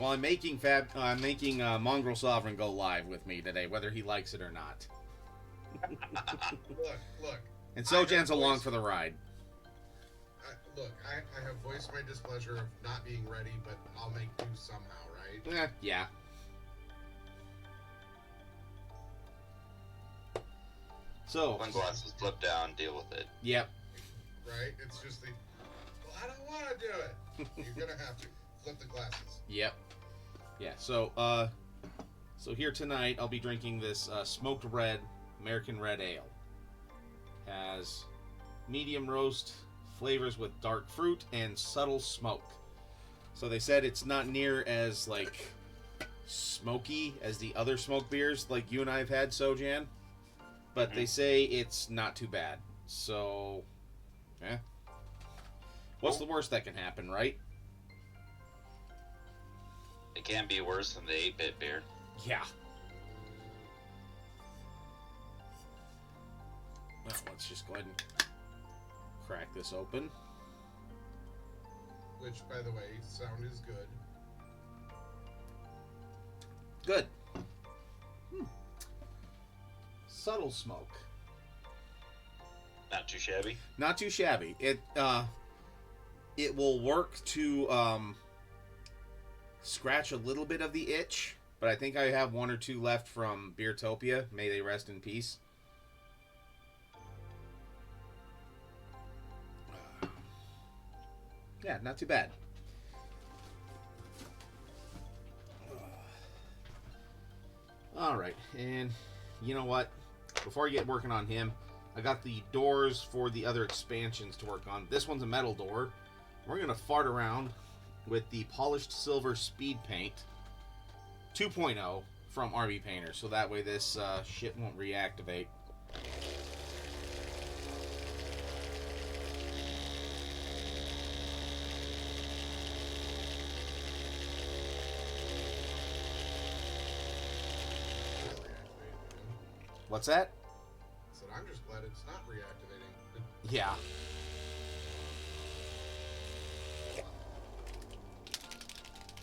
Well, I'm making Mongrel Sovereign go live with me today, whether he likes it or not. Look. And Sojan's along for the ride. I have voiced my displeasure of not being ready, but I'll make do somehow, right? Yeah. So. Sunglasses, flip down, deal with it. Yep. Right? It's just well, I don't want to do it. You're going to have to. Flip the glasses. Yep. Yeah, so here tonight I'll be drinking this smoked red American Red Ale. Has medium roast, flavors with dark fruit, and subtle smoke. So they said it's not near as, like, smoky as the other smoked beers like you and I have had, Sojan. But they say it's not too bad. So, what's the worst that can happen, right? It can't be worse than the 8-bit beer. Yeah. Well, let's just go ahead and crack this open. Which, by the way, sound is good. Good. Subtle smoke. Not too shabby? Not too shabby. It will work to scratch a little bit of the itch, but I think I have one or two left from Beertopia. May they rest in peace. Yeah, not too bad. All right, and you know what? Before I get working on him, I got the doors for the other expansions to work on. This one's a metal door. We're going to fart around with the Polished Silver Speed Paint 2.0 from RB Painter, so that way this shit won't reactivate. What's that? I said, I'm just glad it's not reactivating. Yeah.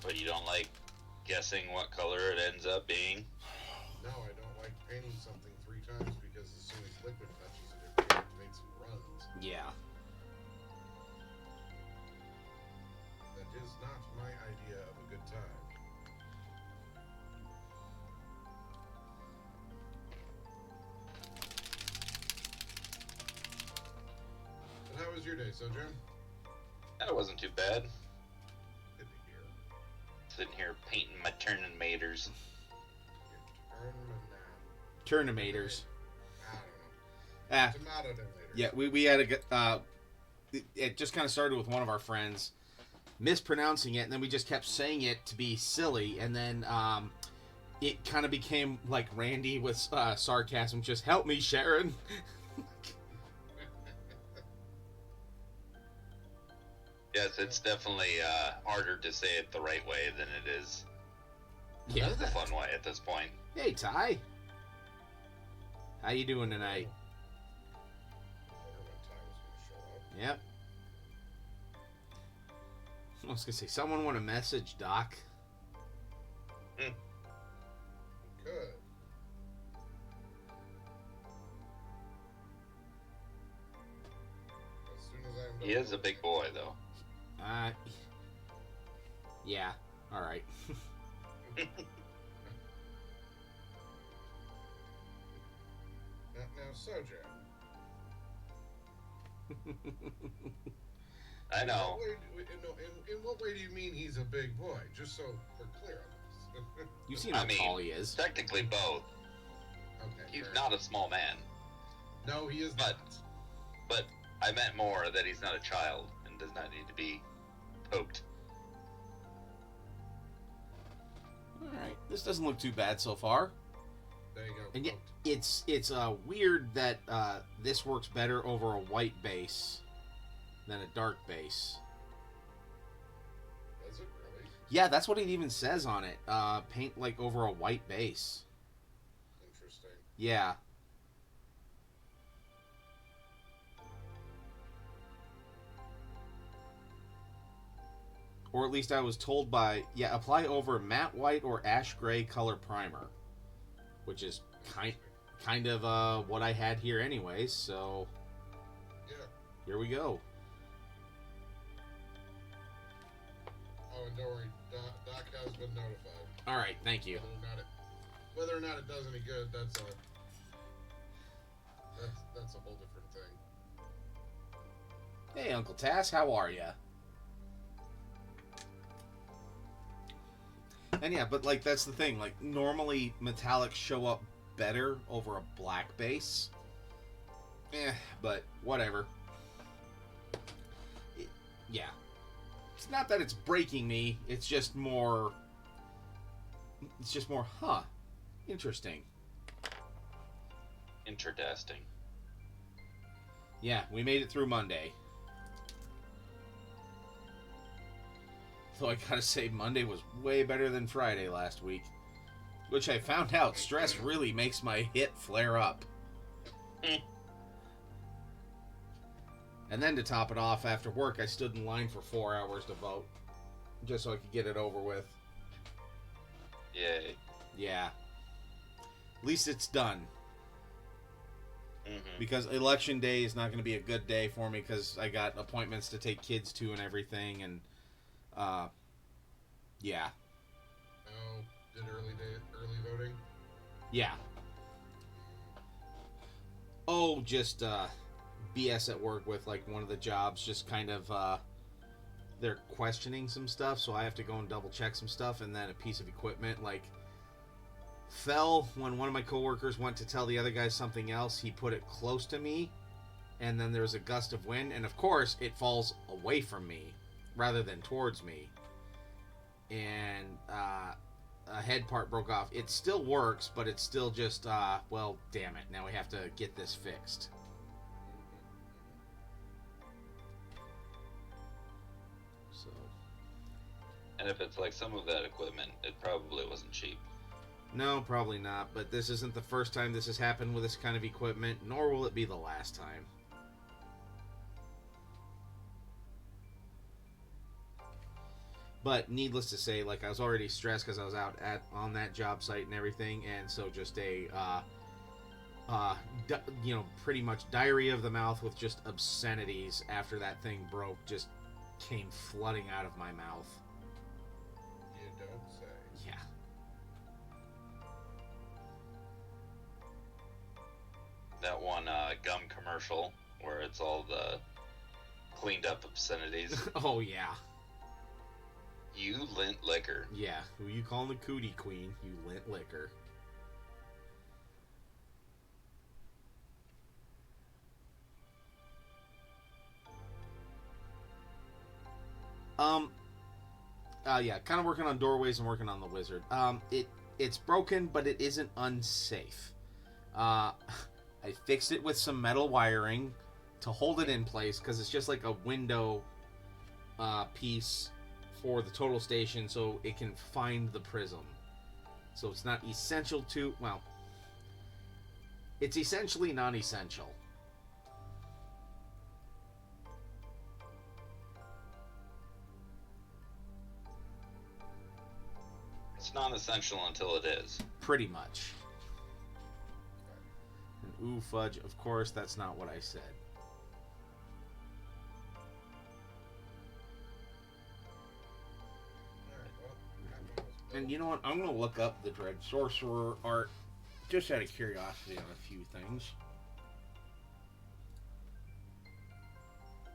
But you don't like guessing what color it ends up being? No, I don't like painting something 3 times because as soon as liquid touches it, it reactivates and runs. Yeah. That is not my idea of a good time. And how was your day, Sojourn? That wasn't too bad. Good to hear. Sitting here painting my Terminators. Turnimators. I don't know. Tomato donators. Yeah, we had it just kind of started with one of our friends mispronouncing it, and then we just kept saying it to be silly, and then it kind of became like Randy with sarcasm, just help me, Sharon. Yes, it's definitely harder to say it the right way than it is. Yeah. That's the fun way at this point. Hey, Ty. How you doing tonight? I wonder when Ty was going to show up. Yep. I was gonna say, someone want to message Doc? Good. As soon as I'm done He is a big boy, though. Yeah. All right. Now, Sojourn. I know. In what way do you mean he's a big boy? Just so we're clear on this. You've seen how tall he is. Technically both. Okay. He's not a small man. No, he is But- not. But I meant more that he's not a child and does not need to be poked. All right. This doesn't look too bad so far. There you go. And yet, it's weird that this works better over a white base than a dark base. Does it really? Yeah, that's what it even says on it. Paint like over a white base. Interesting. Yeah. or at least I was told by, yeah, apply over matte white or ash gray color primer, which is kind of what I had here anyways, so Yeah. here we go. Oh, and don't worry, Doc has been notified. All right, thank you. Whether or not it does any good, that's a whole different thing. Hey, Uncle Tass, how are ya? And yeah, but like that's the thing. Like normally metallics show up better over a black base. But whatever. Yeah. It's not that it's breaking me. It's just more. Huh? Interesting. Interdesting. Yeah, we made it through Monday. Though I gotta say, Monday was way better than Friday last week. Which I found out, stress really makes my hit flare up. And then to top it off, after work, I stood in line for 4 hours to vote. Just so I could get it over with. Yay. Yeah. At least it's done. Mm-hmm. Because election day is not going to be a good day for me because I got appointments to take kids to and everything, and yeah. Oh, did early voting? Yeah. Oh, just BS at work with like one of the jobs, just kind of they're questioning some stuff, so I have to go and double check some stuff, and then a piece of equipment like fell when one of my coworkers went to tell the other guy something else. He put it close to me, and then there was a gust of wind, and of course it falls away from me rather than towards me, and a head part broke off. It still works, but it's still just well, damn it, now we have to get this fixed. So, And if it's like some of that equipment, it probably wasn't cheap. no, probably not, but this isn't the first time this has happened with this kind of equipment, nor will it be the last time. But needless to say, like I was already stressed because I was out on that job site and everything, and so just a pretty much diarrhea of the mouth with just obscenities after that thing broke just came flooding out of my mouth. You don't say. Yeah. That one gum commercial where it's all the cleaned up obscenities. Oh yeah. You lint liquor. Yeah. Who you calling the cootie queen? You lint liquor. Yeah, kind of working on doorways and working on the wizard. It's broken, but it isn't unsafe. I fixed it with some metal wiring to hold it in place because it's just like a window piece for the total station so it can find the prism. So it's not essential to, well, it's essentially non-essential. It's non-essential until it is. Pretty much. And ooh, fudge, of course, that's not what I said. And you know what? I'm going to look up the Dread Sorcerer art just out of curiosity on a few things.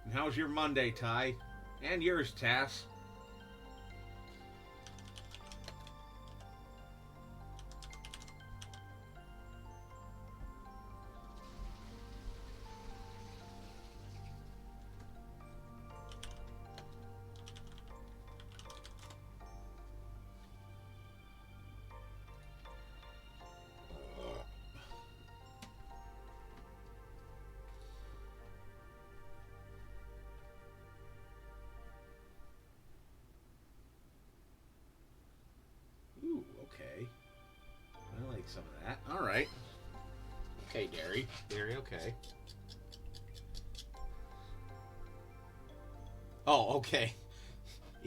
And how's your Monday, Ty? And yours, Tass? Ooh, okay. I like some of that. All right. Okay, Derry. Derry, okay. Oh, okay.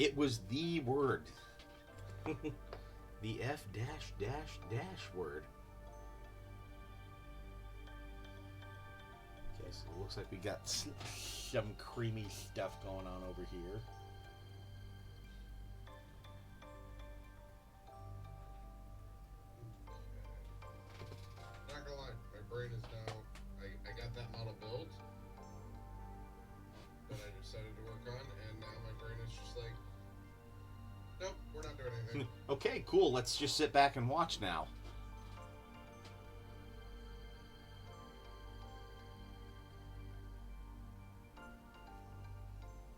It was the word. The F dash dash dash word. Okay, so it looks like we got some creamy stuff going on over here. Not gonna lie, my brain is now. I got that model built that I decided to work on, and now my brain is just like, nope, we're not doing anything. Okay, cool. Let's just sit back and watch now.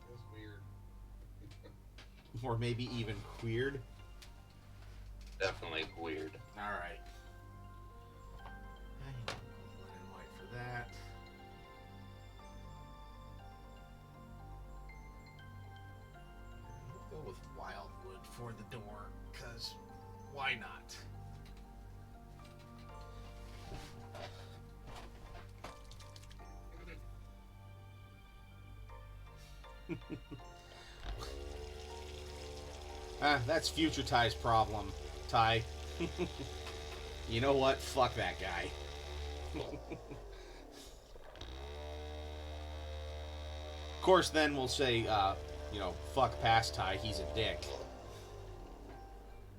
It was weird. Or maybe even queered. Definitely weird. Alright. Red and white for that. We'll go with wildwood for the door, because why not? That's future Ty's problem, Ty. You know what? Fuck that guy. Of course, then we'll say, fuck past Ty, he's a dick.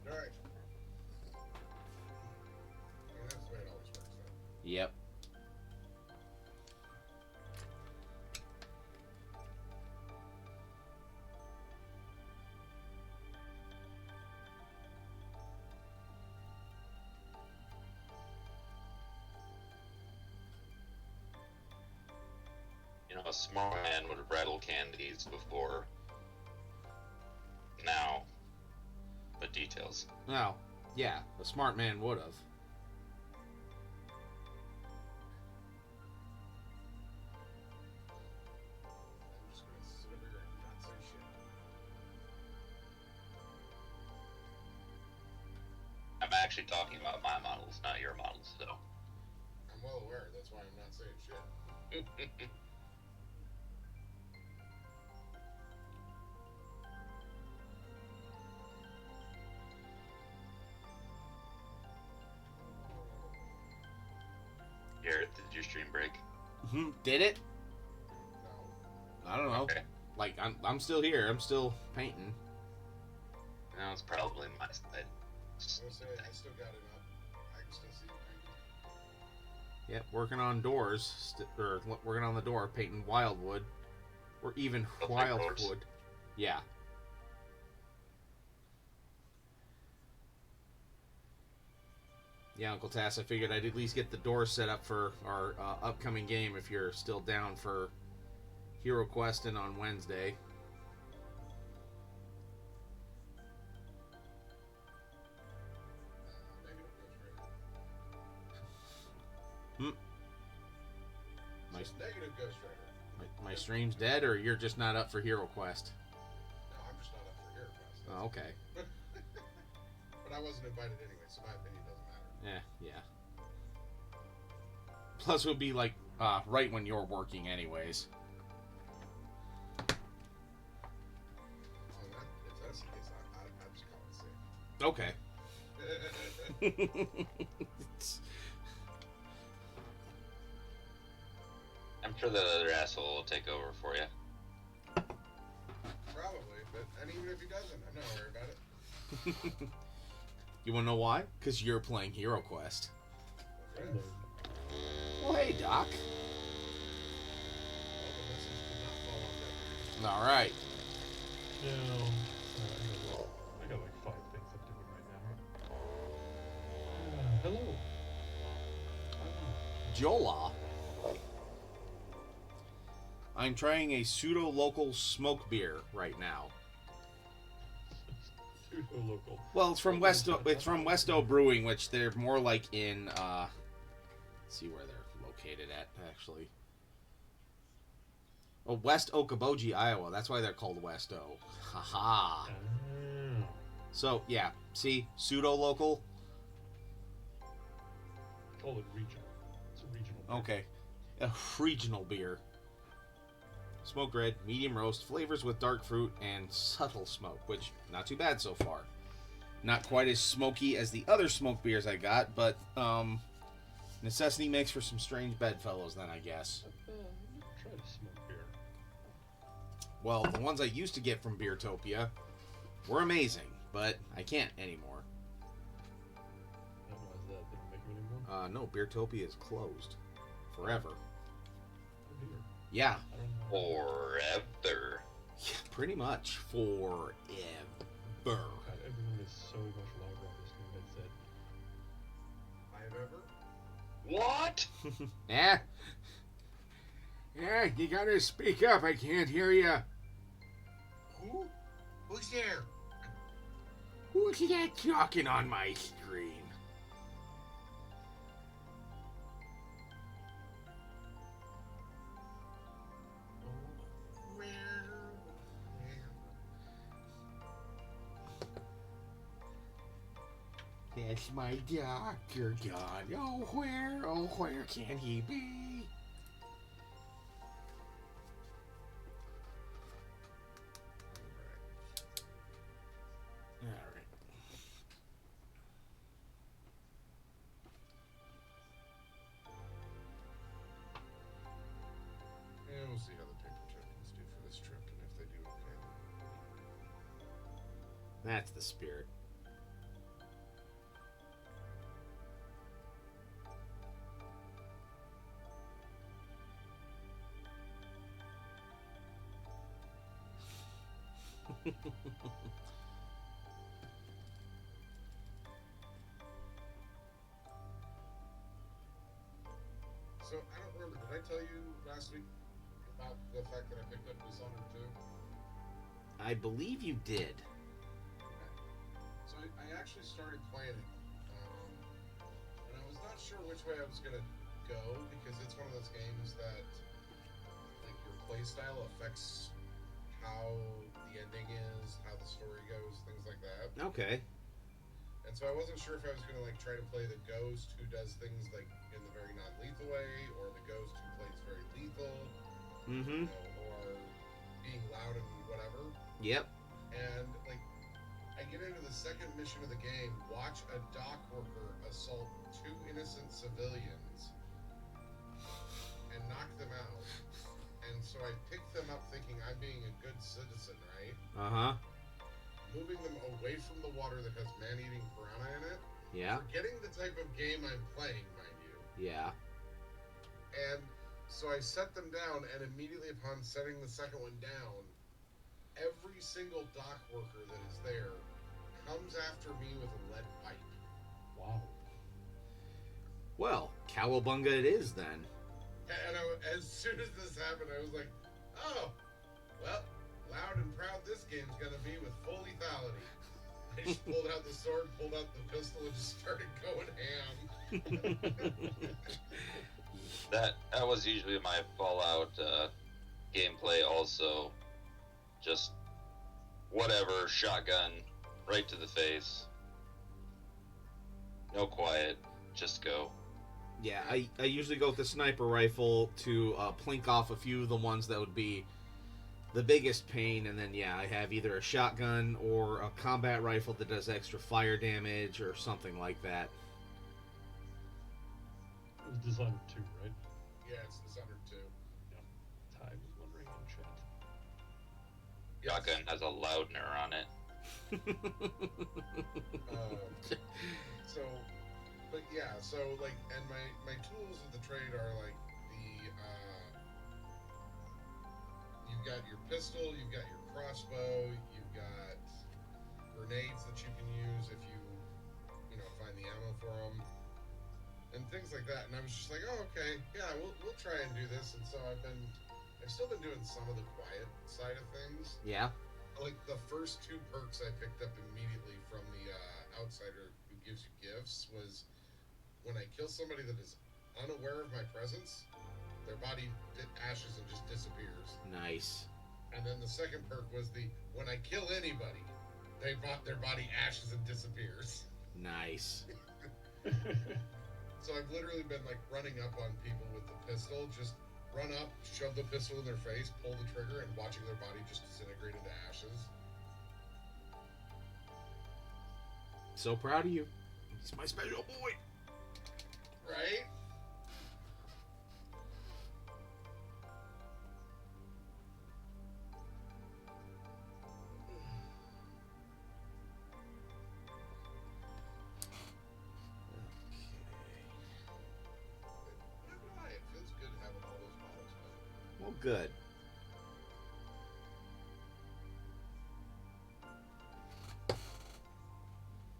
Alright. That's the way it always works out. Yep. You know, a smart man would have rattled candies before now. But details. Well, yeah, a smart man would have. I'm just gonna sit over here and not say shit. I'm actually talking about my models, not your models, though. I'm well aware, that's why I'm not saying shit. Garrett, did your stream break? Did it? No. I don't know. Okay. Like, I'm still here. I'm still painting. No, it's probably my side. I was gonna say, I still got it up. I can still see it. Yep, working on doors. Working on the door, painting wildwood. Or even They'll take wildwood. doors. Yeah. Yeah, Uncle Tass, I figured I'd at least get the door set up for our upcoming game if you're still down for HeroQuesting on Wednesday. Negative Ghost Rider. Hmm. My, Just negative Ghost Rider. my stream's dead, or you're just not up for HeroQuest? No, I'm just not up for HeroQuest. Oh, okay. But I wasn't invited anyway, so my opinion doesn't matter. Yeah. Plus, it would be like right when you're working, anyways. Oh, if that's the case, I'm just calling it safe. Okay. I'm sure that other asshole will take over for you. Probably, and even if he doesn't, I'm not worried about it. You want to know why? Because you're playing HeroQuest. Okay. Well, hey, Doc. All the message did not fall on deaf ears. All right. No. I got like 5 things I'm doing right now. Hello. Jola. I'm trying a pseudo-local smoke beer right now. Pseudo local. Well, it's from Westo Brewing, which they're more like in. Let's see where they're located at, actually. Oh, West Okoboji, Iowa. That's why they're called Westo. Haha. Oh. So yeah, see, pseudo-local. Call it regional. It's a regional. beer. Okay, a regional beer. smoked red, medium roast, flavors with dark fruit, and subtle smoke, which not too bad so far. Not quite as smoky as the other smoked beers I got, but necessity makes for some strange bedfellows then, I guess. Try to smoke beer. Well, the ones I used to get from Beertopia were amazing, but I can't anymore. Why is that? They don't make them anymore? No, Beertopia is closed. Forever. Oh dear. Yeah, I don't know. Forever. pretty much. Forever. God, everyone is so much louder on this new headset. I've ever. What? Eh? Yeah, you gotta speak up. I can't hear you. Who? Who's there? Who's that talking on my screen? That's my doctor gone. Oh, where can he be? Alright. And we'll see how the paper tokens do for this trip, and if they do okay. That's the spirit. So, I don't remember, did I tell you last week about the fact that I picked up Dishonored 2? I believe you did. So I actually started playing it, and I was not sure which way I was going to go, because it's one of those games that, like, your playstyle affects how the ending is, how the story goes, things like that. Okay. And so I wasn't sure if I was going to, like, try to play the ghost who does things, like, in the very non-lethal way, or the ghost who plays very lethal, Mm-hmm. you know, or being loud and whatever. Yep. And, like, I get into the second mission of the game, watch a dock worker assault 2 innocent civilians and knock them out. And so I picked them up thinking I'm being a good citizen, right? Uh-huh. Moving them away from the water that has man-eating piranha in it. Yeah. Forgetting the type of game I'm playing, mind you. Yeah. And so I set them down, and immediately upon setting the second one down, every single dock worker that is there comes after me with a lead pipe. Wow. Well, cowabunga it is then. And as soon as this happened, I was like, oh, well, loud and proud this game's gonna be with full lethality. I just pulled out the sword, pulled out the pistol, and just started going ham. That was usually my Fallout gameplay. Also, just whatever, shotgun right to the face. No quiet, just go. Yeah, I usually go with the sniper rifle to plink off a few of the ones that would be the biggest pain, and then, yeah, I have either a shotgun or a combat rifle that does extra fire damage or something like that. It was Dishonored 2, right? Yeah, it's Dishonored 2. Ty was wondering in chat. Shotgun has a loudener on it. So, but yeah, so like, and my tools of the trade are like you've got your pistol, you've got your crossbow, you've got grenades that you can use if you find the ammo for them, and things like that. And I was just like, oh, okay, yeah, we'll try and do this. And so I've still been doing some of the quiet side of things. Yeah. Like the first 2 perks I picked up immediately from the outsider who gives you gifts was when I kill somebody that is unaware of my presence, their body ashes and just disappears. Nice. And then the second perk was when I kill anybody, their body ashes and disappears. Nice. So I've literally been like running up on people with the pistol, just run up, shove the pistol in their face, pull the trigger, and watching their body just disintegrate into ashes. So proud of you. He's my special boy. Right? It feels good having all those bottles back. Well, good.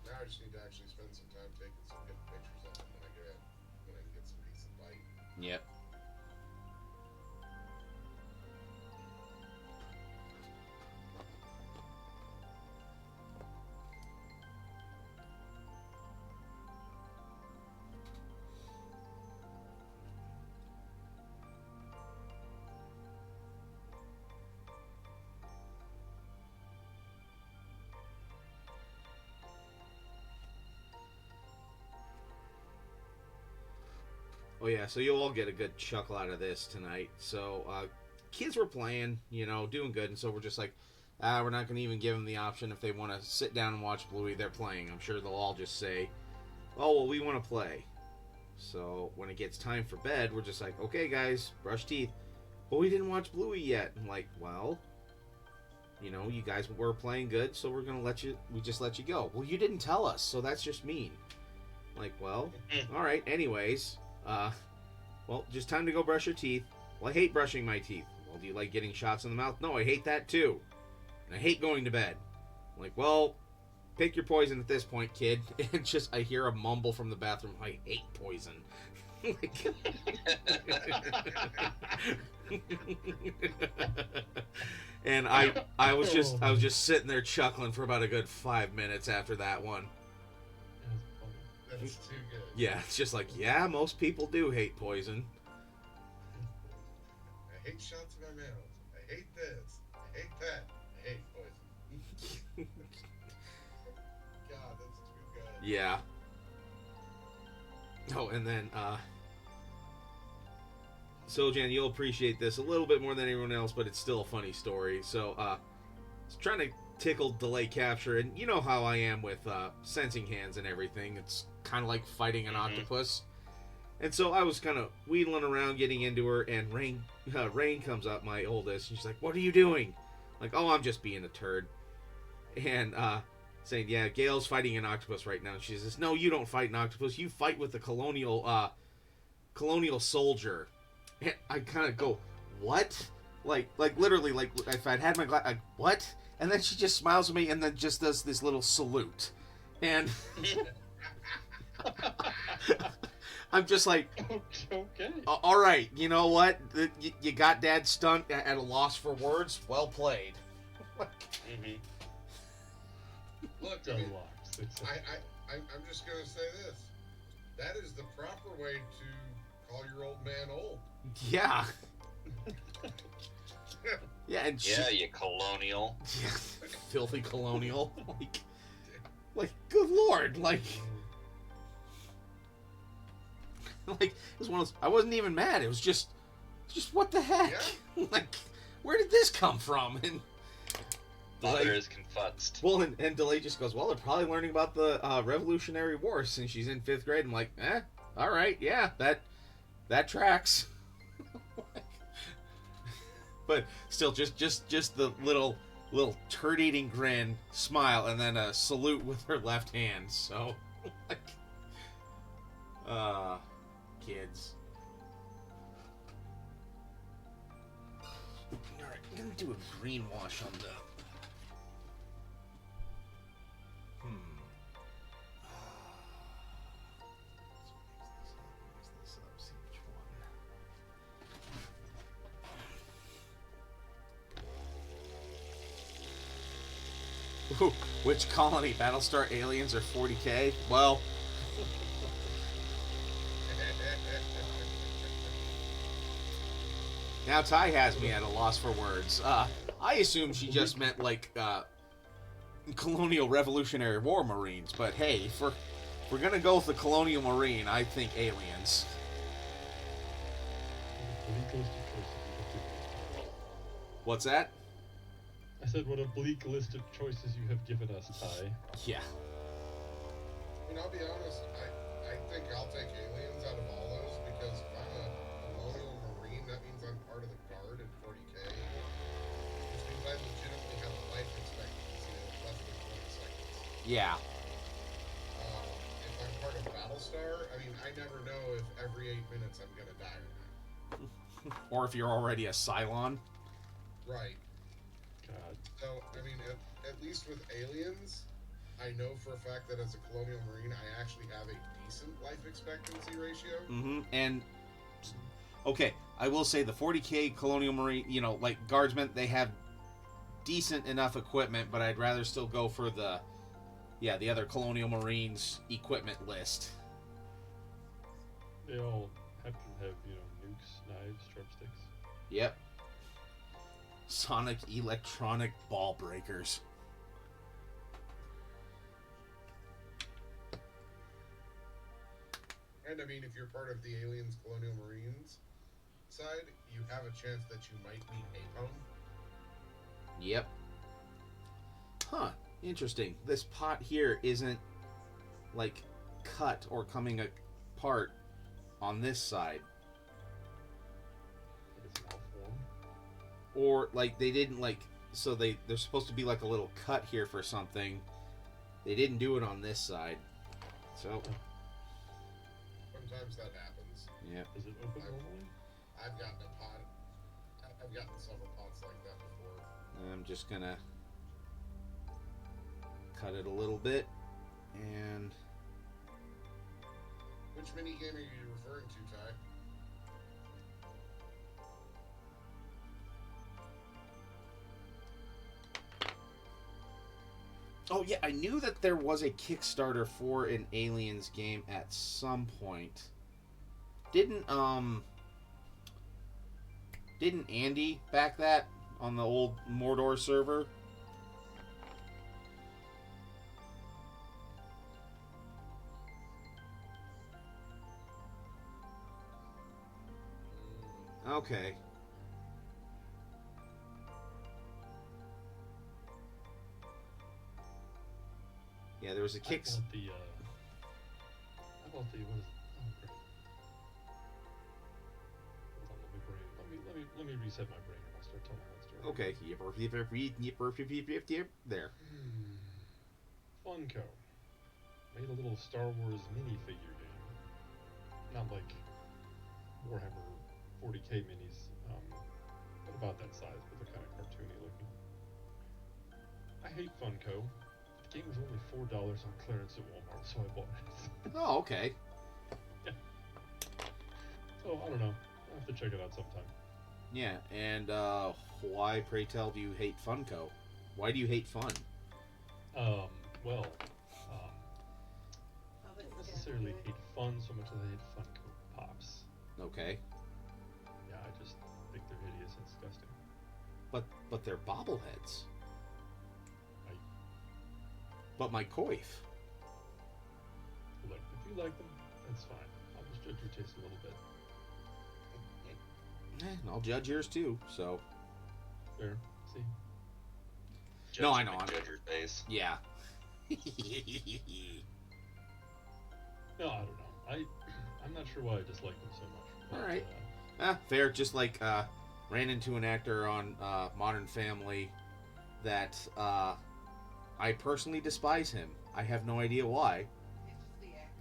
Now I just need to actually spend some time taking some good pictures of them when I get some decent light. Yep. Oh yeah, so you'll all get a good chuckle out of this tonight. So, kids were playing, doing good, and so we're just like, we're not going to even give them the option if they want to sit down and watch Bluey. They're playing. I'm sure they'll all just say, oh, well, we want to play. So, when it gets time for bed, we're just like, okay, guys, brush teeth. Well, we didn't watch Bluey yet. I'm like, well, you guys were playing good, so we're going to we just let you go. Well, you didn't tell us, so that's just mean. I'm like, well, all right, anyways. Well, just time to go brush your teeth. Well, I hate brushing my teeth. Well, do you like getting shots in the mouth? No, I hate that too. And I hate going to bed. I'm like, well, pick your poison at this point, kid. And just, I hear a mumble from the bathroom, I hate poison. And I was just sitting there chuckling for about a good 5 minutes after that one. That's too good. Yeah, it's just like, yeah, most people do hate poison. I hate shots in my mouth. I hate this. I hate that. I hate poison. God, that's too good. Yeah. Oh, and then, so Jan, you'll appreciate this a little bit more than anyone else, but it's still a funny story. So, I was trying to tickle delay capture, and you know how I am with sensing hands and everything. It's kind of like fighting an octopus. And so I was kind of wheedling around, getting into her, and Rain comes up, my oldest, and she's like, what are you doing? I'm like, oh, I'm just being a turd. And saying, yeah, Gail's fighting an octopus right now. And she says, no, you don't fight an octopus. You fight with the colonial soldier. And I kind of go, what? Like literally, like if I'd had my glass, what? And then she just smiles at me and then just does this little salute. And I'm just like, Okay. all right, you know what? You got Dad stunned at a loss for words. Well played. Mm-hmm. Look, I mean, I'm just gonna say this. That is the proper way to call your old man old. Yeah. Yeah, and Yeah, you colonial. Yeah, filthy colonial. Like, good lord, like, it was one of those. I wasn't even mad. It was just what the heck? Yeah. Like, where did this come from? And Mother is confused. Well, and Delay just goes, well, they're probably learning about the Revolutionary War since she's in 5th grade. I'm like, all right, yeah, that tracks. But still, just the little turd-eating grin, smile, and then a salute with her left hand. So, like, kids. All right, I'm gonna do a green wash on the. Ooh, which colony? Battlestar aliens or 40K? Well, now Ty has me at a loss for words. I assume she just meant like colonial Revolutionary War Marines, but hey, if we're gonna go with the colonial Marine, I think aliens. list of choices you have given us, Ty. What's that? I said, what a bleak list of choices you have given us, Ty. Yeah. I mean, I'll be honest. I think I'll take aliens out of all those because if I'm a colonial marine, that means I'm part of the guard at 40k, which means I legitimately have a life expectancy of less than 20 seconds. Yeah. If I'm part of Battlestar, I mean, I never know if every 8 minutes I'm gonna die or not. Or if you're already a Cylon. Right. God. So, I mean, at least with aliens, I know for a fact that as a colonial marine, I actually have a decent life expectancy ratio. Mm-hmm. And okay, I will say the 40k Colonial Marine, you know, like guardsmen, they have decent enough equipment, but I'd rather still go for the other Colonial Marines equipment list. They all happen to have, nukes, knives, drumsticks. Yep. Sonic electronic ball breakers. And I mean, if you're part of the aliens colonial marines side, you have a chance that you might meet Apone. Yep. Huh. Interesting. This pot here isn't, like, cut or coming apart on this side. It's malformed. Or, like, they didn't, like... So there's supposed to be, like, a little cut here for something. They didn't do it on this side. So... Sometimes that happens. Yeah. Is it open normally? I've gotten a pot. I've gotten several pots like that before. I'm just gonna cut it a little bit, and Which mini game are you referring to, Ty? oh yeah, I knew that there was a Kickstarter for an Aliens game at some point. Didn't Andy back that on the old Mordor server? Okay. Yeah, there was a I kick. bought the, what is, oh great. Hold on, let me reset my brain and I'll start telling that story. Okay. Yep. There. Funko made a little Star Wars minifigure game. Not like Warhammer 40k minis, but about that size, but they're kind of cartoony looking. I hate Funko. The game was only $4 on clearance at Walmart, so I bought it. Oh, okay. So, I don't know. I'll have to check it out sometime. Yeah, and why, pray tell, do you hate Funko? Why do you hate fun? Well, not necessarily hate fun so much as I hate Funko Pops. Okay. Yeah, I just think they're hideous and disgusting. But they're bobbleheads. Right. But my coif. Look, if you like them, that's fine. I'll just judge your taste a little bit. And I'll judge yours too, so... Fair. See? No, I know, Judge I'm- your face. Yeah. No, I don't know. I'm not sure why I dislike them so much. But, Alright. Fair. Just like, ran into an actor on Modern Family that I personally despise him. I have no idea why.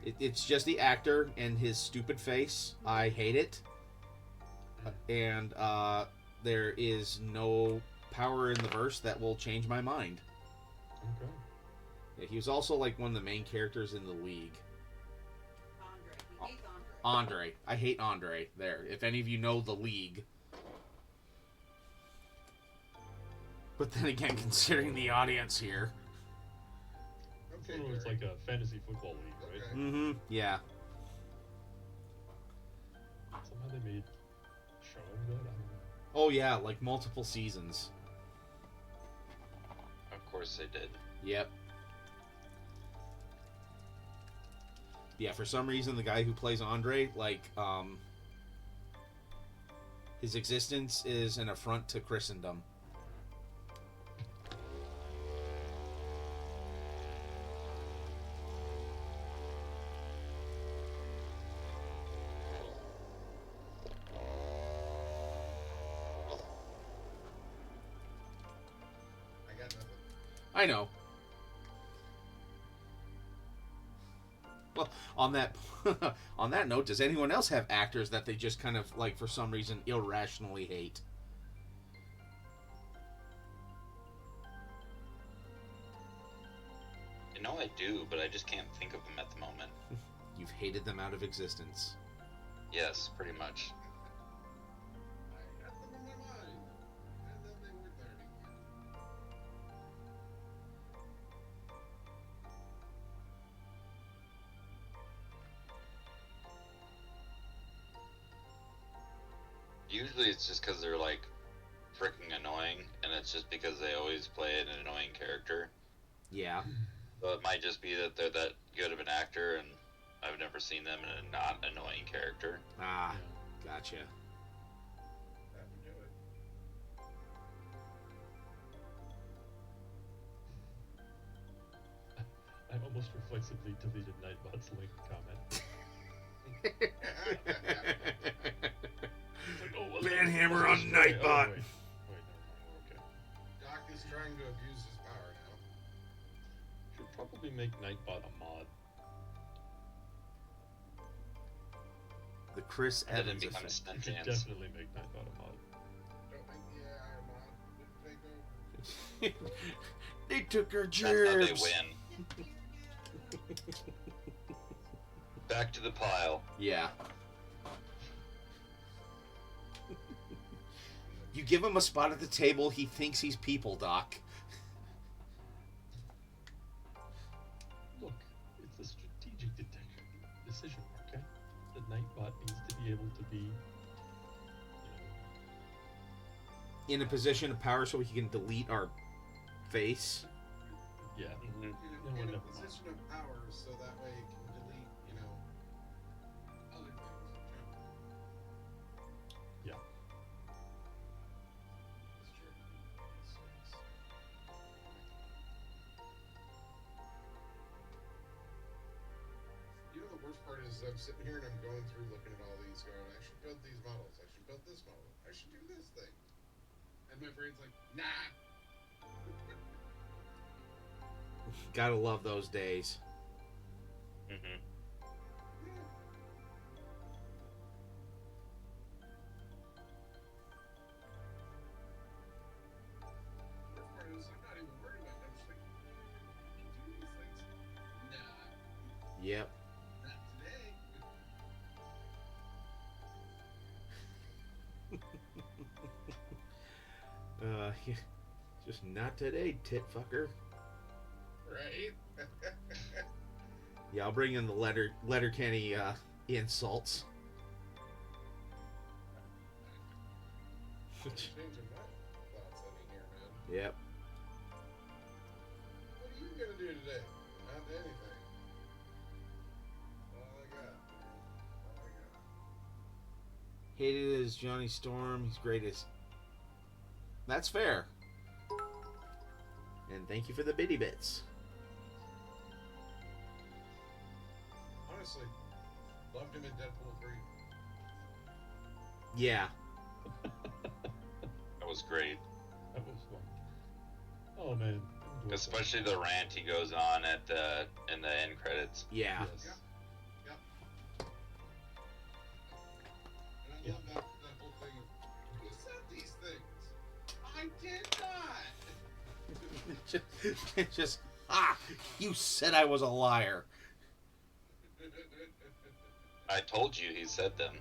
It's just the actor and his stupid face. I hate it. And there is no power in the verse that will change my mind. Okay. Yeah, he was also like one of the main characters in The League. Andre. He hates Andre. Andre. I hate Andre. There. If any of you know The League. But then again, considering the audience here. Okay, Oh, it's Derek. like a fantasy football league, right? Okay. Mm-hmm. Yeah. Somehow they made a show of it. I don't know. Oh yeah, like multiple seasons. Of course they did. Yep. Yeah, for some reason the guy who plays Andre, like, His existence is an affront to Christendom. I got nothing. I know. Well, on that on that note, does anyone else have actors that they just kind of like for some reason irrationally hate? I know I do, but I just can't think of them at the moment. You've hated them out of existence. Yes, pretty much. I got them in my mind, and then they weren't there anymore. Usually it's just because they're like freaking annoying, and it's just because they always play an annoying character. Yeah. So it might just be that they're that good of an actor, and I've never seen them in a not annoying character. Ah, Yeah. gotcha. That would do it. I almost reflexively deleted Nightbot's link comment. It's like, oh, well, Banhammer on sorry. Nightbot. Oh, wait, never mind. We're okay. Doc is trying to abuse his power now. Should probably make Nightbot a mod. The Chris And then it Evans becomes effect. Should sentient. definitely make Nightbot a mod. Don't make the AI mod. Wouldn't take over. They took our That's how they gerbs. win. Back to the pile. Yeah. You give him a spot at the table, he thinks he's people, Doc. Look, it's a strategic decision, okay? The Nightbot needs to be able to be, In a position of power so he can delete our face. yeah. Mm-hmm. No, In a never mind. position of power, so that way it can delete, other things in general. Yeah. That's true. The worst part is I'm sitting here and I'm going through looking at all these going, I should build these models, I should build this model, I should do this thing. And my brain's like, nah. Gotta love those days. Mm-hmm. The worst part is I'm not even worried about it. I'm just like, I can do these things. Nah, Yep. not today. Yeah, just not today, tit fucker. Right? Yeah, I'll bring in the Letterkenny insults. Changing my thoughts on here, man. Yep. What are you gonna do today? Not anything. All I got. All I got. Hated as Johnny Storm. He's great as. That's fair. And thank you for the bitty bits. Honestly, loved him in Deadpool 3. Yeah. That was great. That was fun. Oh man. Especially the rant he goes on at in the end credits. Yeah. Yes. Yep. And I Yeah. love that whole thing of, who said these things? I did not! just you said I was a liar. I told you he said them.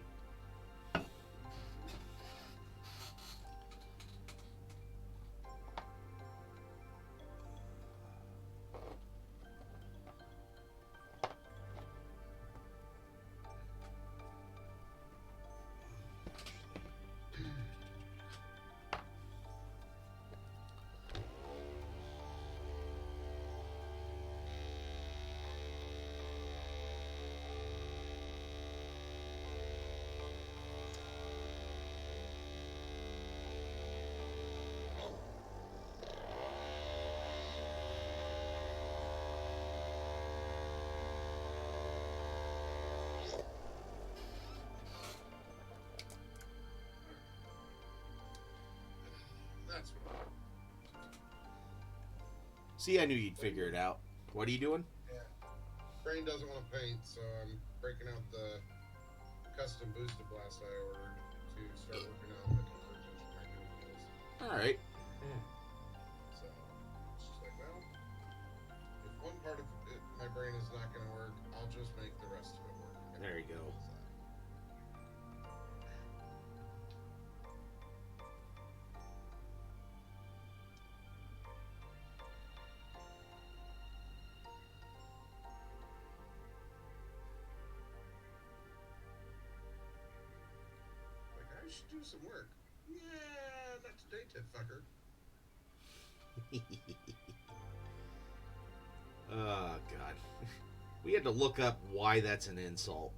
See, I knew you'd figure it out. What are you doing? Yeah. Brain doesn't want to paint, so I'm breaking out the custom boosted blast I ordered to start working on the conversions for my new wheels. Alright. So it's just like, well, if one part of it, my brain is not going to work, I'll just make the rest of it work. There you go. Like, I should do some work. Yeah, not today, tit fucker. Oh, God. We had to look up why that's an insult,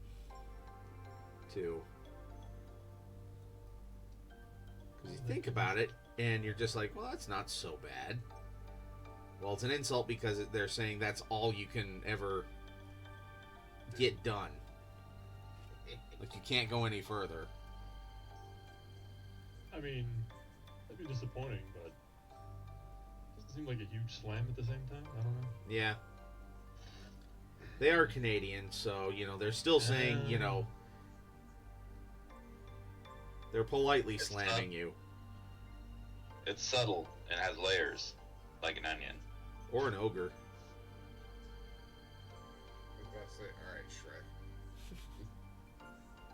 too. Because you think about it, and you're just like, well, that's not so bad. Well, it's an insult because they're saying that's all you can ever get done. Like, you can't go any further. I mean, that'd be disappointing, but it doesn't seem like a huge slam at the same time. I don't know. Yeah. They are Canadian, so, you know, they're still saying, you know, they're politely It's slamming you. It's subtle and has layers, like an onion. Or an ogre. I was about to say, alright, Shrek.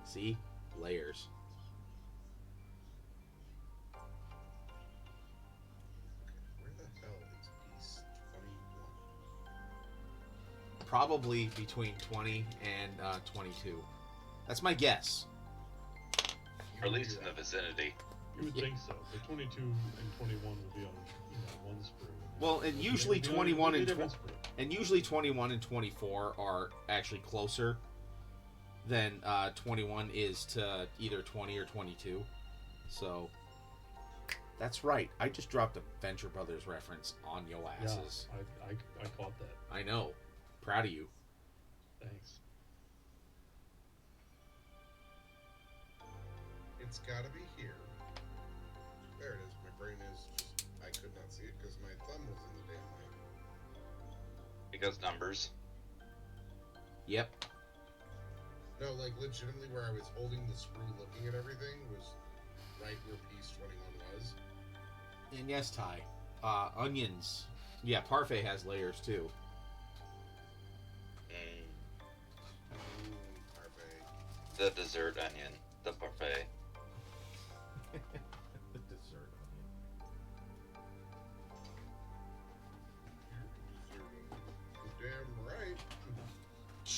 See? Layers. Where the hell is piece 21? Probably between 20 and 22. That's my guess. Or at least in the vicinity. You would think so. The 22 and 21 will be on, one sprue. Well, and usually They'll be 21 on a and different sprue. and usually 21 and 24 are actually closer than 21 is to either 20 or 22. So that's right. I just dropped a Venture Brothers reference on yo asses. Yeah, I caught that. I know. Proud of you. Thanks. It's gotta be here. There it is. My brain is just, I could not see it because my thumb was in the damn way. Because numbers. Yep. No, like legitimately where I was holding the sprue looking at everything was right where piece 21 was. And yes, Ty. Onions. Yeah, parfait has layers too. Parfait. The dessert onion. The parfait. The dessert You're damn right. onion.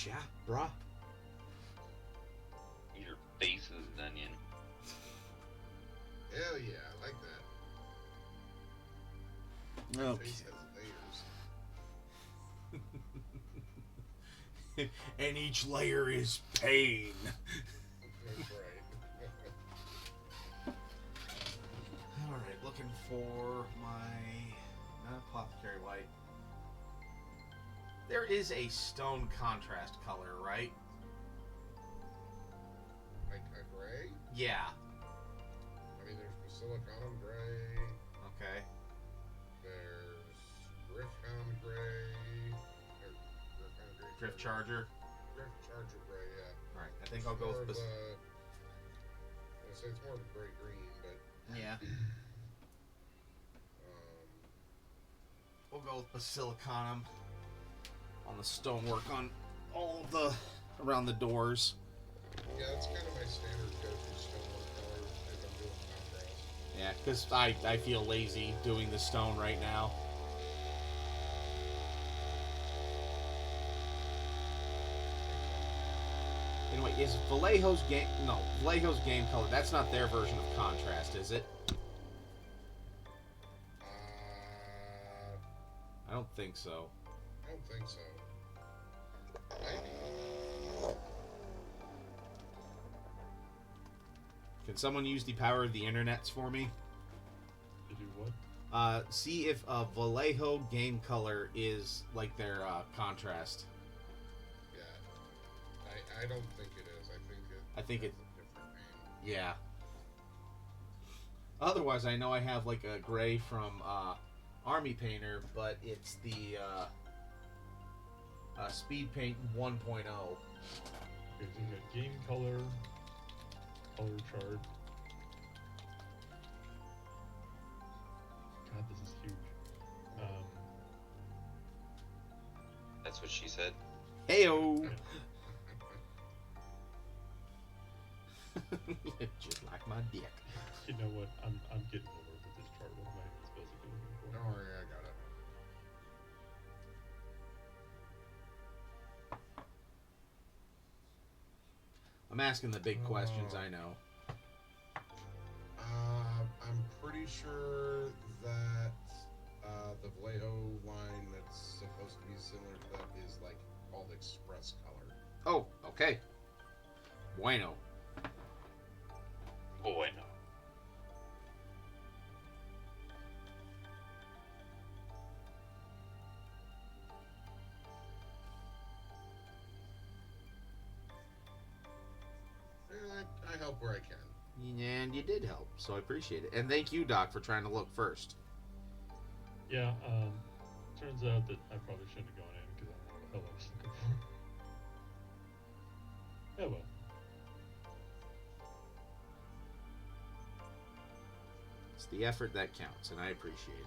Yeah, brah. Your face is an onion. Hell yeah, I like that. My Okay. face has layers. And each layer is pain. That's right. Alright, looking for my... not apothecary white. There is a stone contrast color, right? Like a gray? Yeah. I mean, there's Basilicanum gray. Okay. There's Griffhound gray. Or Griffhound gray. Drift Charger. Drift Charger gray, yeah. Alright, I think I'll go with... I say it's more of a gray green, but Yeah. We'll go with Basilicanum on the stonework on all of the... around the doors. yeah, that's kind of my standard go-to stonework color if I'm doing contrast. Yeah, because I feel lazy doing the stone right now. Anyway, is Vallejo's game... no, Vallejo's game color, that's not their version of contrast, is it? I don't think so. I don't think so. Maybe. Can someone use the power of the internets for me? To do what? See if Vallejo game color is like their contrast. Yeah. I don't think it is. I think it- has a different name. Yeah. Otherwise, I know I have like a gray from Army Painter, but it's the Speed Paint 1.0. Okay, so we got game color, color chart. God, this is huge. That's what she said. Heyo! Just like my dick. You know what? I'm getting over with this chart. What am I even supposed to be looking for? Don't worry, I got it. I'm asking the big questions, I know. I'm pretty sure that the Vallejo line that's supposed to be similar to that is like called Express Color. Oh, okay. Bueno. Bueno. I help where I can. And you did help, so I appreciate it. And thank you, Doc, for trying to look first. Yeah, turns out that I probably shouldn't have gone in because I don't know what the hell I was looking for. Oh well. It's the effort that counts, and I appreciate it.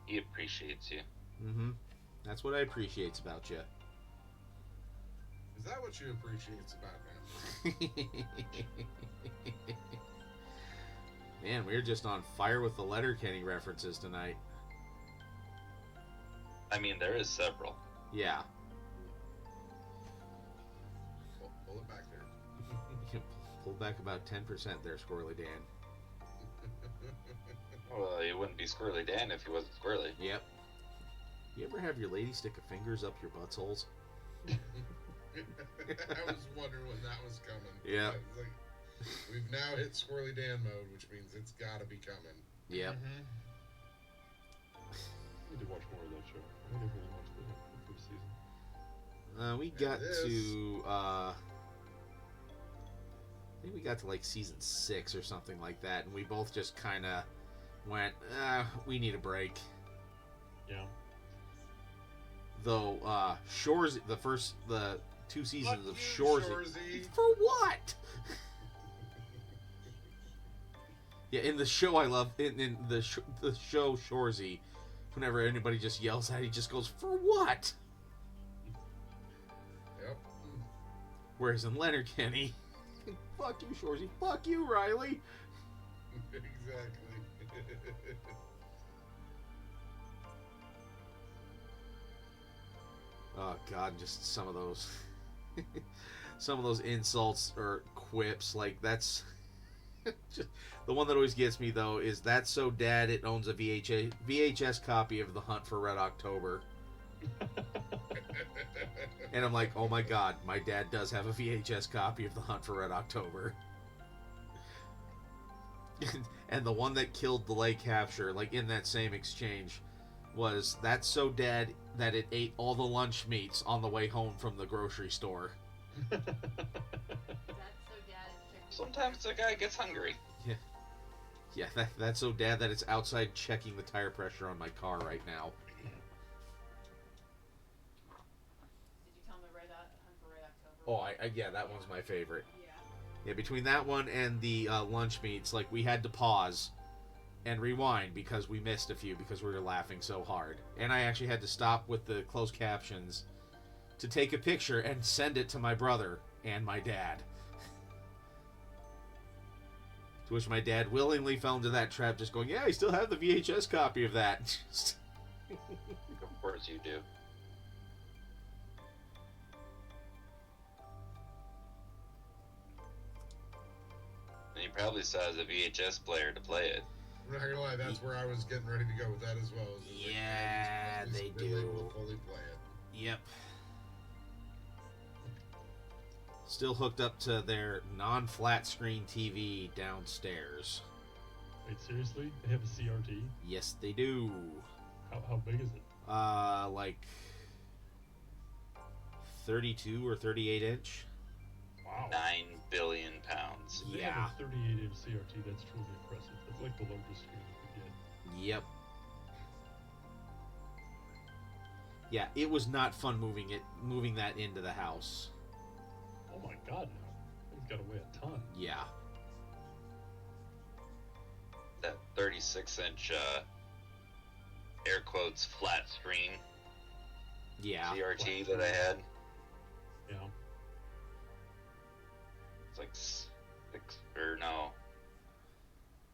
He appreciates you. Mm-hmm. That's what I appreciates about you. Is that what you appreciates about me? Man, we're just on fire with the Letterkenny references tonight. I mean, there is several. Yeah. Pull it back there. Pull back about 10% there, Squirrely Dan. Well, he wouldn't be Squirrely Dan if he wasn't Squirrely. Yep. You ever have your lady stick her fingers up your buttholes? I was wondering when that was coming. Yeah. I was like, we've now hit Squirrely Dan mode, which means it's gotta be coming. Yep. I need to watch more of that show. I never really watched the first season. We got There it to, is. I think we got to like season 6 or something like that, and we both just kind of went, we need a break. Yeah. Though, Shores, the 2 seasons of Shorzy. Shorzy. For what? Yeah, in the show I love, in the show Shorzy, whenever anybody just yells at it, he just goes, for what? Yep. Whereas in Letterkenny, fuck you, Shorzy, fuck you, Riley. Exactly. Oh God, just some of those, some of those insults or quips. Like that's just, the one that always gets me though is that's so Dad it owns a VHS copy of The Hunt for Red October, and I'm like, oh my God, my dad does have a VHS copy of The Hunt for Red October. And the one that killed the lake capture, like in that same exchange, was that's so Dad that it ate all the lunch meats on the way home from the grocery store. That's so dad is checking. Sometimes the guy gets hungry. Yeah, that's so Dad that it's outside checking the tire pressure on my car right now. Did you tell him the Hunt for Red October? Oh, yeah, that one's my favorite. Yeah. Yeah, between that one and the lunch meats, like we had to pause and rewind because we missed a few because we were laughing so hard. And I actually had to stop with the closed captions to take a picture and send it to my brother and my dad. To which my dad willingly fell into that trap, just going, yeah, I still have the VHS copy of that. Of course you do. And he probably still has a VHS player to play it. I'm not gonna lie, that's where I was getting ready to go with that as well. Is like, Yeah, at least they Billy do. will fully play it. Yep. Still hooked up to their non-flat screen TV downstairs. Wait, seriously? They have a CRT? Yes, they do. How big is it? Like 32 or 38 inch. Wow. Wow. 9 billion pounds. If they Yeah. have a 38-inch CRT, that's truly impressive. That's like the largest screen you could get. Yep. Yeah, it was not fun moving that into the house. Oh my god, no. It's got to weigh a ton. Yeah. That 36-inch, air quotes, flat screen Yeah. CRT that I had. Yeah. It's like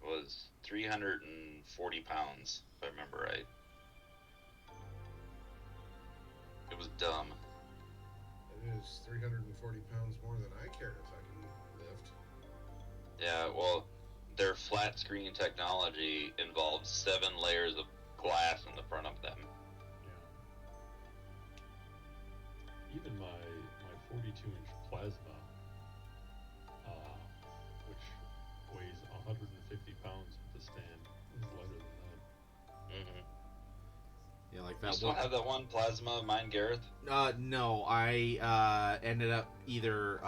it was 340 pounds, if I remember right. It was dumb. It is 340 pounds more than I care if I can lift. Yeah, well, their flat screen technology involves 7 layers of glass in the front of them. Yeah. Even my 42-inch plasma, which weighs 150 pounds with the stand, is lighter than that. Mm-hmm. Yeah, like You that still one. have that one plasma of mine, Gareth? No, I ended up either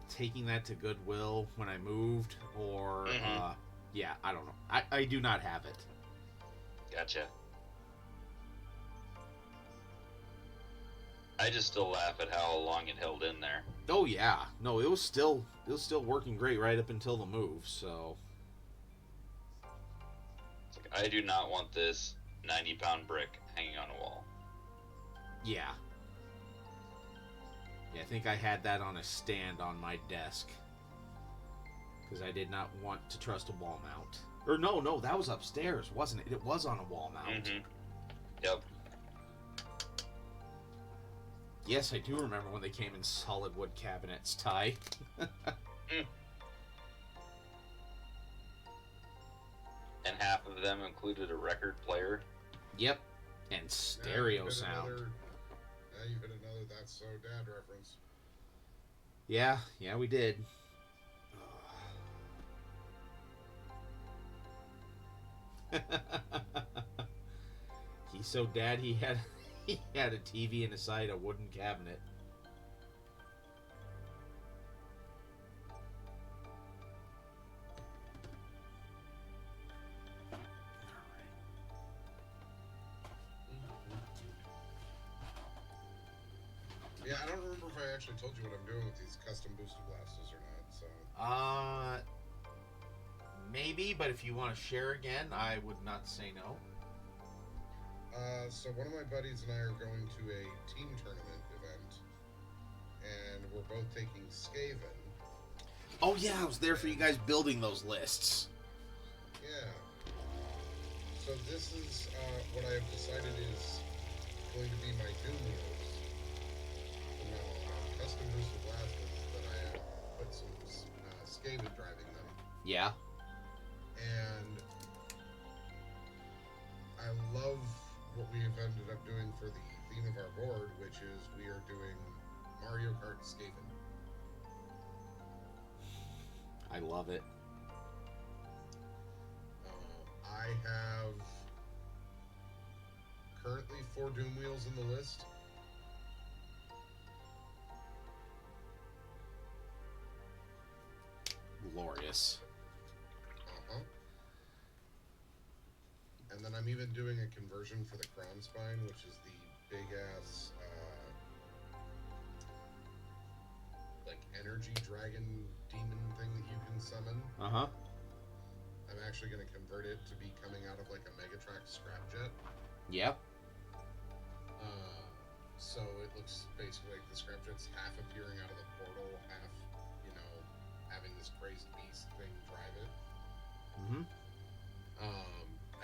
taking that to Goodwill when I moved, or Mhm. yeah, I don't know. I do not have it. Gotcha. I just still laugh at how long it held in there. Oh yeah, no, it was still working great right up until the move. So It's like, I do not want this 90-pound brick hanging on a wall. yeah, I think I had that on a stand on my desk because I did not want to trust a wall mount. Or no, that was upstairs, wasn't it? It was on a wall mount. Mm-hmm. Yep. Yes, I do remember when they came in solid wood cabinets, Ty. And half of them included a record player. Yep, and stereo sound. Now you've hit another That's So Dad reference. Yeah, we did. He's so dad he had a TV inside a wooden cabinet. Yeah, I don't remember if I actually told you what I'm doing with these custom booster blasters or not, so... Maybe, but if you want to share again, I would not say no. So one of my buddies and I are going to a team tournament event, and we're both taking Skaven. Oh yeah, I was there for you guys building those lists. Yeah. So this is what I have decided is going to be my Doom Wheels. Custom booster blasters that I have put some Skaven driving them. Yeah. And I love what we have ended up doing for the theme of our board, which is we are doing Mario Kart Skaven. I love it. I have currently 4 Doom Wheels in the list. Glorious. And then I'm even doing a conversion for the Crown Spine, which is the big ass like energy dragon demon thing that you can summon. Uh-huh. I'm actually going to convert it to be coming out of like a Megatrack Scrapjet. Yep. So it looks basically like the Scrapjet's half appearing out of the portal, half, having this crazy beast thing drive it. Mm-hmm.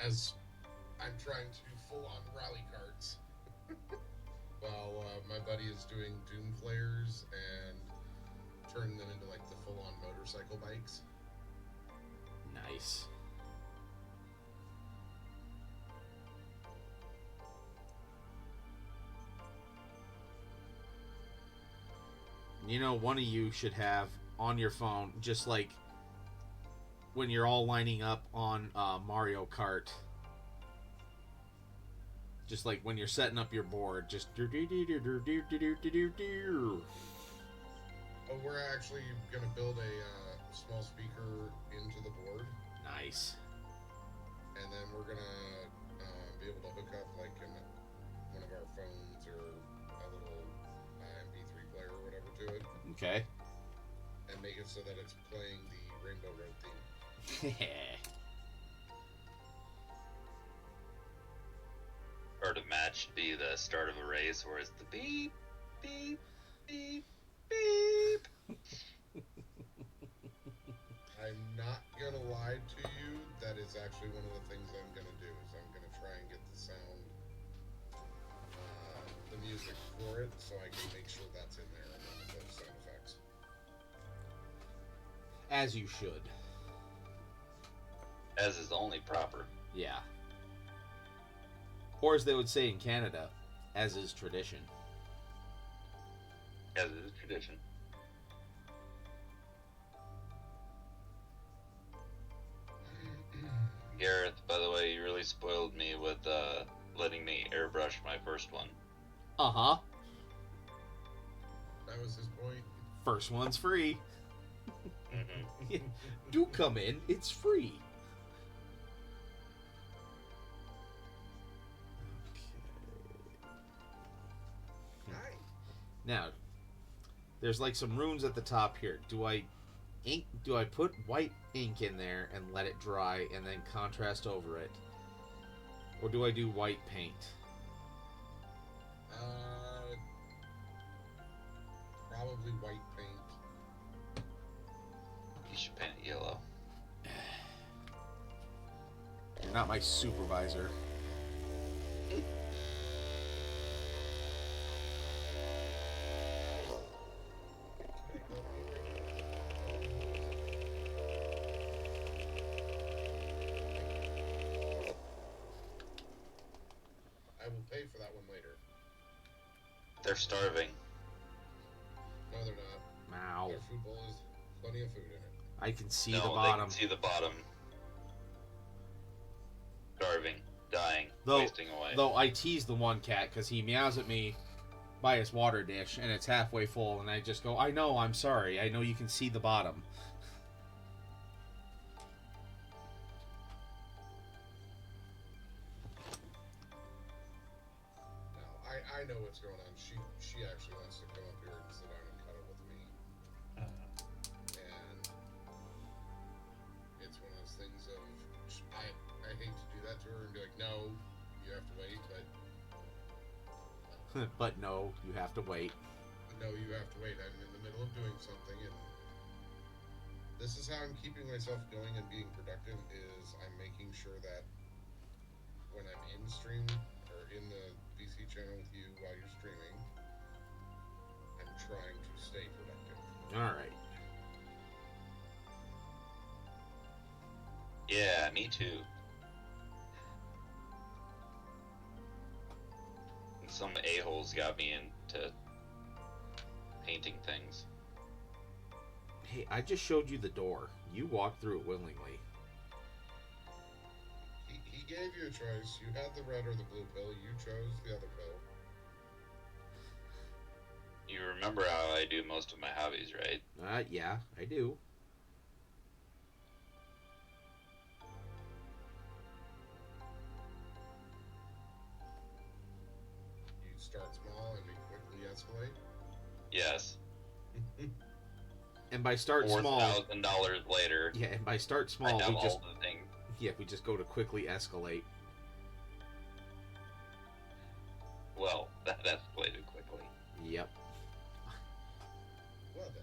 As I'm trying to do full-on rally carts, while my buddy is doing Doom Flares and turning them into like the full-on motorcycle bikes. Nice. One of you should have on your phone, just like when you're all lining up on Mario Kart, just like when you're setting up your board, just Oh But we're actually going to build a small speaker into the board, Nice. and then we're going to be able to hook up like one of our phones or a little MP3 player or whatever to it, Okay. and make it so that it's playing the Rainbow Road theme. Or to match be the start of a race where it's the beep, beep, beep, beep. I'm not going to lie to you, that is actually one of the things I'm going to do, is I'm going to try and get the sound, the music for it, so I can make sure that's in there along with those sound effects. As you should. As is only proper. Yeah. Or as they would say in Canada, as is tradition. As is tradition. Gareth, by the way, you really spoiled me with letting me airbrush my first one. Uh-huh. That was his point. First one's free. Mm-hmm. Do come in, it's free. Hi. Now, there's like some runes at the top here. Do I put white ink in there and let it dry and then contrast over it? Or do I do white paint? Probably white paint. You should paint it yellow. You're not my supervisor. I will pay for that one later. They're starving. No, they're not. Wow. Their food bowl is plenty of food in it. I can see No, the they bottom. can see the bottom. Starving, dying, Though- wasting away. Though I tease the one cat because he meows at me by his water dish and it's halfway full, and I just go, I know, I'm sorry. I know you can see the bottom. Now, I know what's going on. She actually wants to come up here and sit down and cuddle with me. And it's one of those things of, I hate to do that to her and be like, no, you have to wait, but But no, you have to wait. no, you have to wait. I'm in the middle of doing something, and this is how I'm keeping myself going and being productive, is I'm making sure that when I'm in stream or in the VC channel with you while you're streaming, I'm trying to stay productive. Alright. Yeah, me too. And some a-holes got me into painting things. Hey, I just showed you the door. You walked through it willingly. He gave you a choice. You had the red or the blue pill. You chose the other pill. You remember how I do most of my hobbies, right? Yeah, I do. You start small and you quickly escalate. Yes. And by start small, $4,000 later, yeah, and by start I small, have we just, all the things. yeah, we just go to quickly escalate. Well, that escalated quickly. Yep. Well then.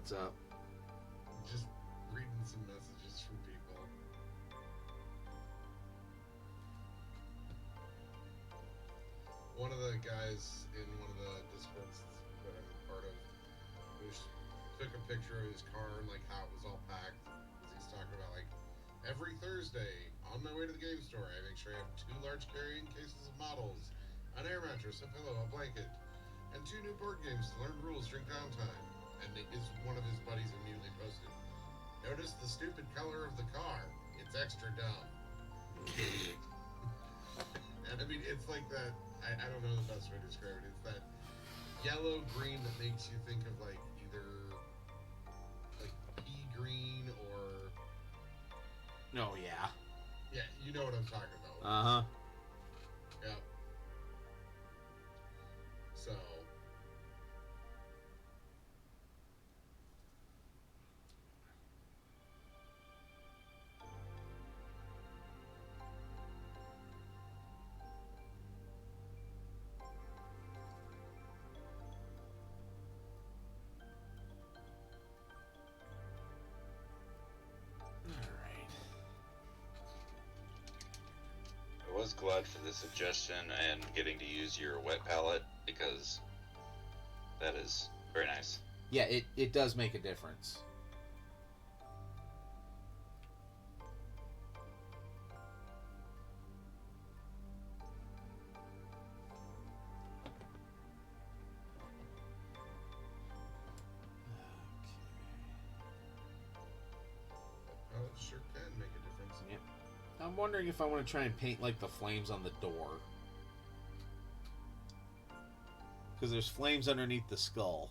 What's up? Just reading some messages from people. One of the guys in one of the Discords that I'm a part of took a picture of his car and like how it was all packed. Because he's talking about like every Thursday on my way to the game store, I make sure I have 2 large carrying cases of models, an air mattress, a pillow, a blanket, and 2 new board games to learn rules during downtime. And one of his buddies immediately posted, "Notice the stupid color of the car. It's extra dumb." And I mean, it's like that. I don't know the best way to describe it. It's that yellow green that makes you think of like either like pea green or. Oh yeah. Yeah, you know what I'm talking about. Uh huh. Yep. So. I was glad for the suggestion and getting to use your wet palette because that is very nice. Yeah, it does make a difference. Oh, it sure can make a difference. Yep. I'm wondering if I want to try and paint like the flames on the door. Because there's flames underneath the skull.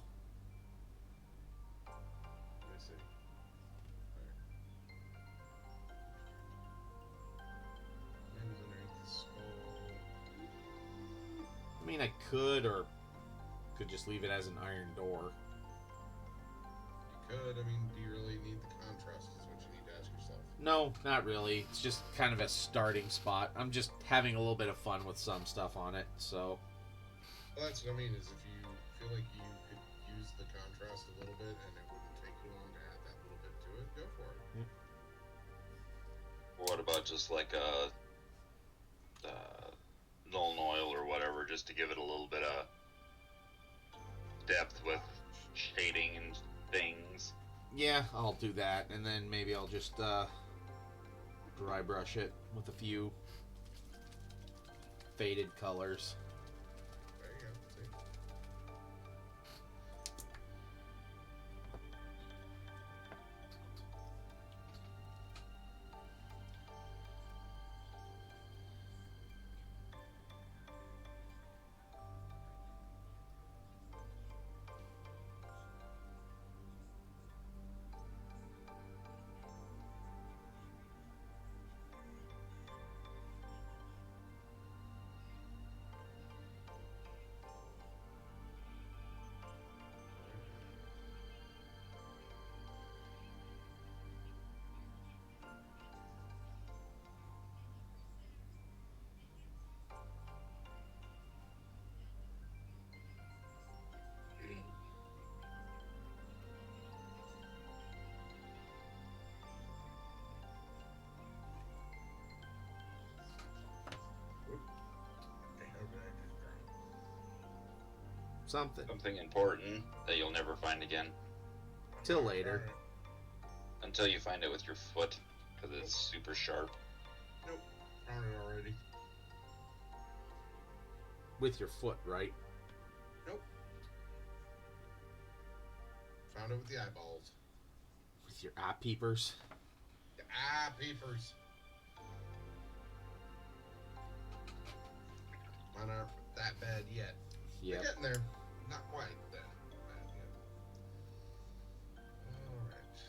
Let me see. Flames underneath the skull. I mean, I could, or could just leave it as an iron door. You could. I mean, do you really need the contrast? Is what you need to ask yourself. No, not really. It's just kind of a starting spot. I'm just having a little bit of fun with some stuff on it, so... Well, that's what I mean, is if you feel like you could use the contrast a little bit and it wouldn't take you long to add that little bit to it, go for it. Or what about just like a Null Oil or whatever, just to give it a little bit of depth with shading and things? Yeah, I'll do that, and then maybe I'll just dry brush it with a few faded colors. There you go. See? Something important that you'll never find again till later. until you find it with your foot, because it's super sharp. Nope. Found it already. With your foot, right? Nope. Found it with the eyeballs. With your eye peepers. The eye peepers. Mine aren't that bad yet. Yeah. They're getting there. Not quite that bad yet. Alright.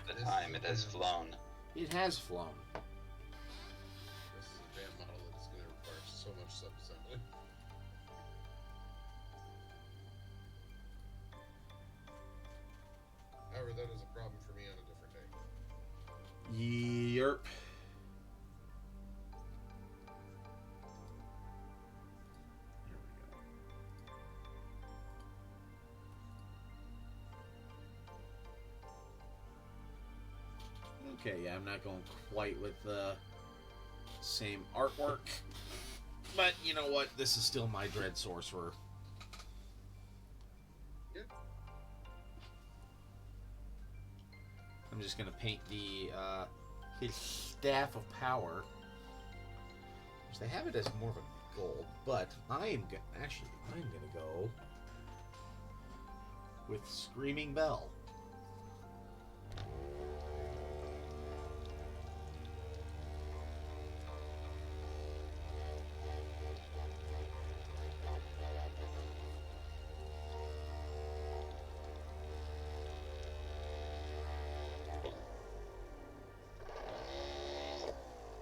The time it has flown. It has flown. This is a damn model that is going to require so much sub-assembly. However, that is a problem for me on a different day. Yerp. Here we go. Okay, yeah, I'm not going quite with the same artwork. But you know what? This is still my Dread Sorcerer. Yep. I'm just gonna paint the his Staff of Power. Which they have it as more of a gold, but I'm gonna go with Screaming Bell.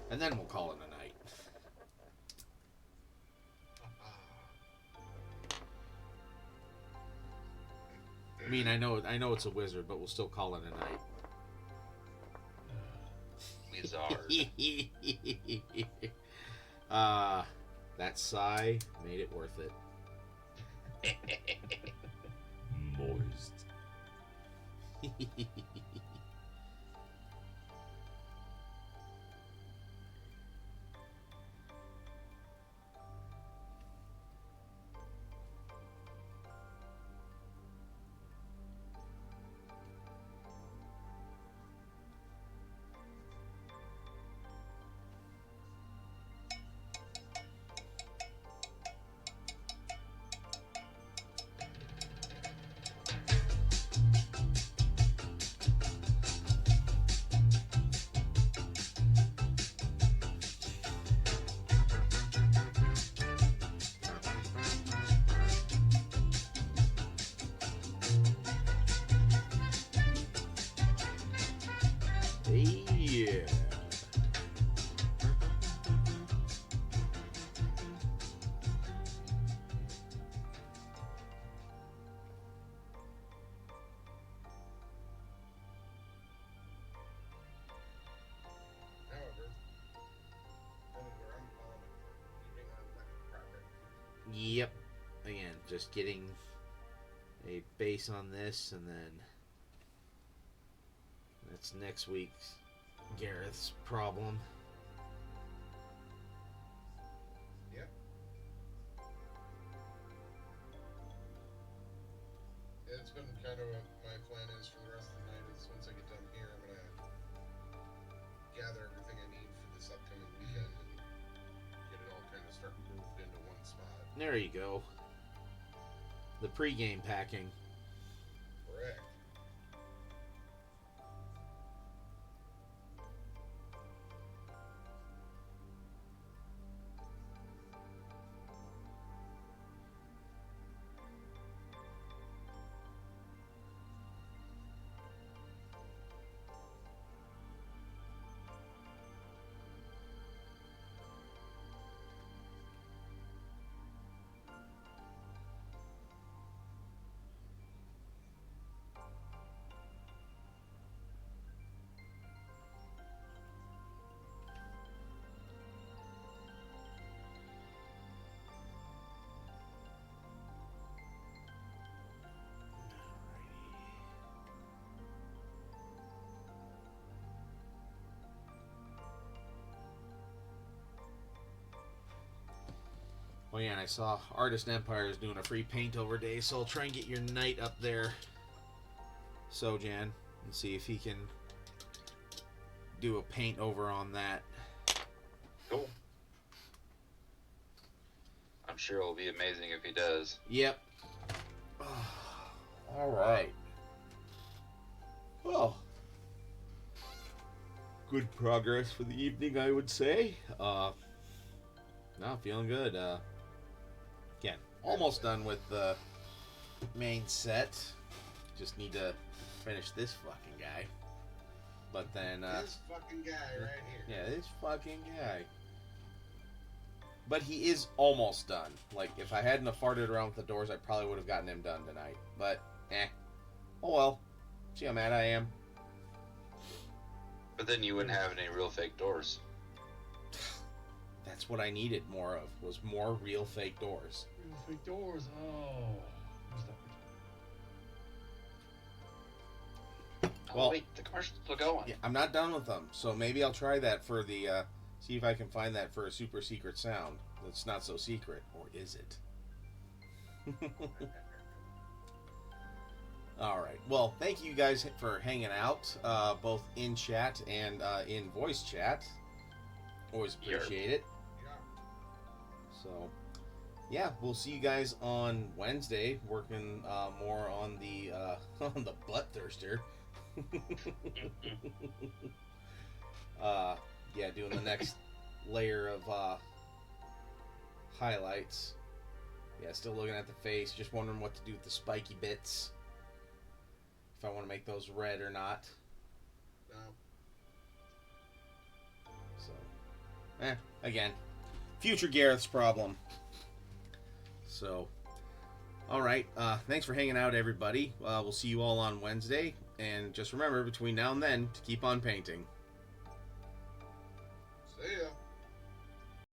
And then we'll call it a night. I mean, I know it's a wizard, but we'll still call it a night. Wizard. That sigh made it worth it. Moist. Yeah. However, where I'm calling it keeping on that project. Yep. Again, just getting a base on this, and then that's next week's Gareth's problem. Yep. It's been kind of what my plan is for the rest of the night. Is once I get done here, I'm gonna gather everything I need for this upcoming weekend and get it all kind of start moved into one spot. There you go. The pre-game packing. Correct. Oh yeah, and I saw Artist Empire is doing a free paint over day, so I'll try and get your knight up there, Sojan, and see if he can do a paint over on that. Cool. I'm sure it'll be amazing if he does. Yep. All right. Well, good progress for the evening, I would say. No, feeling good. Again, almost done with the main set. Just need to finish this fucking guy. But then, This fucking guy right here. yeah, this fucking guy. But he is almost done. Like, if I hadn't have farted around with the doors, I probably would have gotten him done tonight. But, oh well. See how mad I am? But then you wouldn't have any real fake doors. That's what I needed more of, was more real fake doors. Real fake doors. Oh. Where's that Well, wait, the commercial's still going. Yeah, I'm not done with them, so maybe I'll try that for the. See if I can find that for a super secret sound that's not so secret, or is it? All right. Well, thank you guys for hanging out, both in chat and in voice chat. Always appreciate it. Yeah. So, yeah, we'll see you guys on Wednesday, working more on the on the butt thirster. Yeah, doing the next layer of highlights. Yeah, still looking at the face, just wondering what to do with the spiky bits. If I want to make those red or not. No. So, again, future Gareth's problem. So, all right. Thanks for hanging out, everybody. We'll see you all on Wednesday. And just remember, between now and then, to keep on painting. See ya.